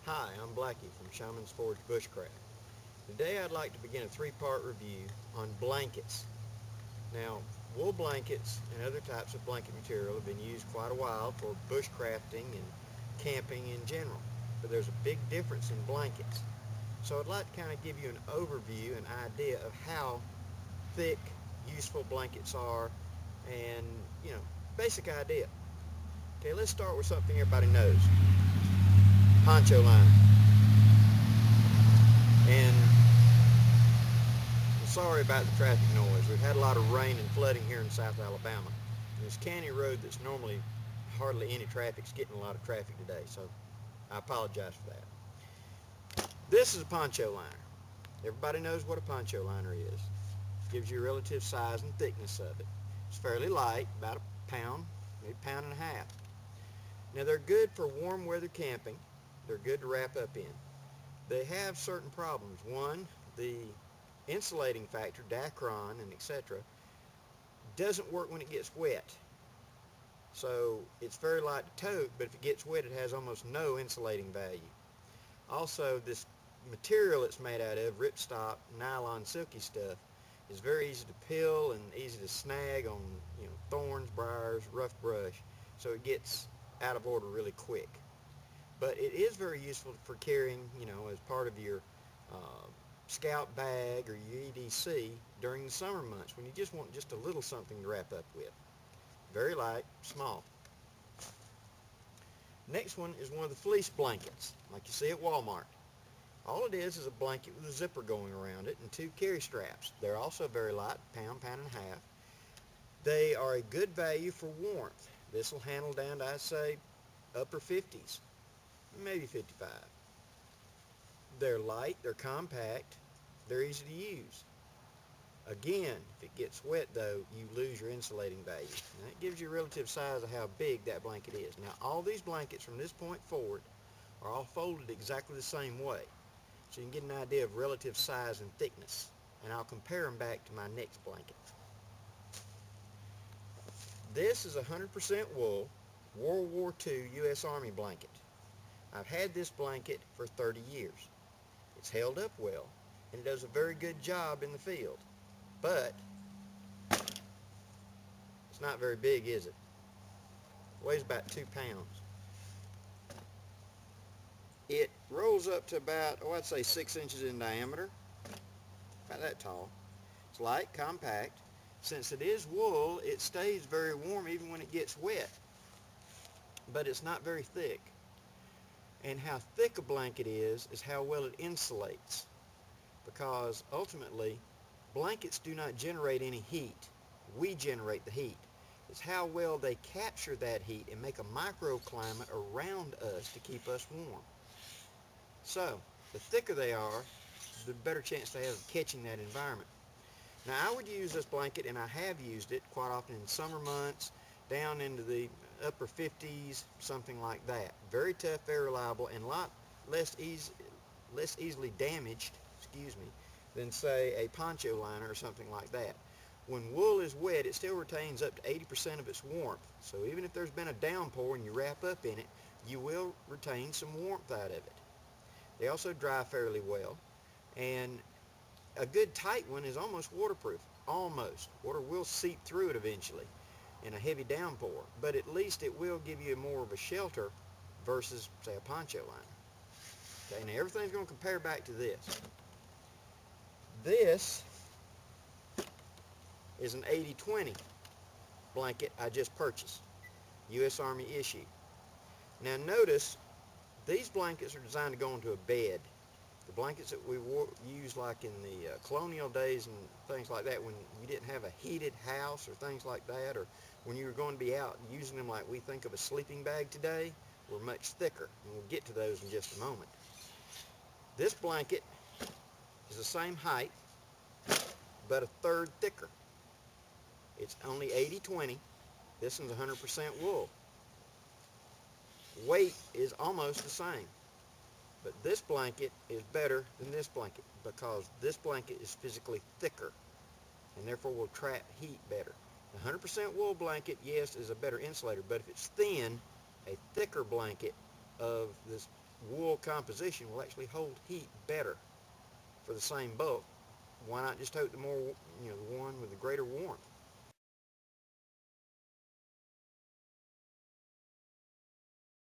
Hi, I'm Blackie from Shaman's Forge Bushcraft. Today I'd like to begin a three-part review on blankets. Now, wool blankets and other types of blanket material have been used quite a while for bushcrafting and camping in general, but there's a big difference in blankets. So I'd like to kind of give you an overview, an idea of how thick, useful blankets are and, basic idea. Okay, let's start with something everybody knows. Poncho liner. And I'm sorry about the traffic noise. We've had a lot of rain and flooding here in South Alabama. And this county road that's normally hardly any traffic is getting a lot of traffic today, so I apologize for that. This is a poncho liner. Everybody knows what a poncho liner is. It gives you a relative size and thickness of it. It's fairly light, about a pound, maybe a pound and a half. Now they're good for warm weather camping. They're good to wrap up in. They have certain problems. One, the insulating factor, Dacron and etc., doesn't work when it gets wet. So it's very light to tote, but if it gets wet, it has almost no insulating value. Also, this material it's made out of, ripstop, nylon, silky stuff, is very easy to peel and easy to snag on, thorns, briars, rough brush. So it gets out of order really quick. But it is very useful for carrying, as part of your uh, scout bag or your EDC during the summer months when you just want just a little something to wrap up with. Very light, small. Next one is one of the fleece blankets, like you see at Walmart. All it is a blanket with a zipper going around it and two carry straps. They're also very light, pound, pound and a half. They are a good value for warmth. This will handle down to, I'd say, upper 50s, maybe 55. They're light, they're compact, they're easy to use. Again, if it gets wet though, you lose your insulating value. And that gives you a relative size of how big that blanket is. Now all these blankets from this point forward are all folded exactly the same way. So you can get an idea of relative size and thickness. And I'll compare them back to my next blanket. This is 100% wool, World War II U.S. Army blanket. I've had this blanket for 30 years. It's held up well, and it does a very good job in the field. But it's not very big, is it? It weighs about 2 pounds. It rolls up to about, I'd say 6 inches in diameter, about that tall. It's light, compact. Since it is wool, it stays very warm even when it gets wet. But it's not very thick. And how thick a blanket is how well it insulates. Because ultimately, blankets do not generate any heat. We generate the heat. It's how well they capture that heat and make a microclimate around us to keep us warm. So, the thicker they are, the better chance they have of catching that environment. Now, I would use this blanket, and I have used it quite often in summer months, down into the upper 50s, something like that. Very tough, very reliable, and a lot less easily damaged, than say a poncho liner or something like that. When wool is wet, it still retains up to 80% of its warmth. So even if there's been a downpour and you wrap up in it, you will retain some warmth out of it. They also dry fairly well, and a good tight one is almost waterproof. Almost. Water will seep through it eventually in a heavy downpour, but at least it will give you more of a shelter versus, say, a poncho liner. Okay, now everything's going to compare back to this. This is an 80-20 blanket I just purchased, U.S. Army issue. Now notice, these blankets are designed to go into a bed. The blankets that we used like in the colonial days and things like that, when you didn't have a heated house or things like that, or when you were going to be out using them like we think of a sleeping bag today, were much thicker. And we'll get to those in just a moment. This blanket is the same height, but a third thicker. It's only 80-20. This one's 100% wool. Weight is almost the same. But this blanket is better than this blanket because this blanket is physically thicker and therefore will trap heat better. The 100% wool blanket, yes, is a better insulator, but if it's thin, a thicker blanket of this wool composition will actually hold heat better for the same bulk. Why not just tote the more, the one with the greater warmth?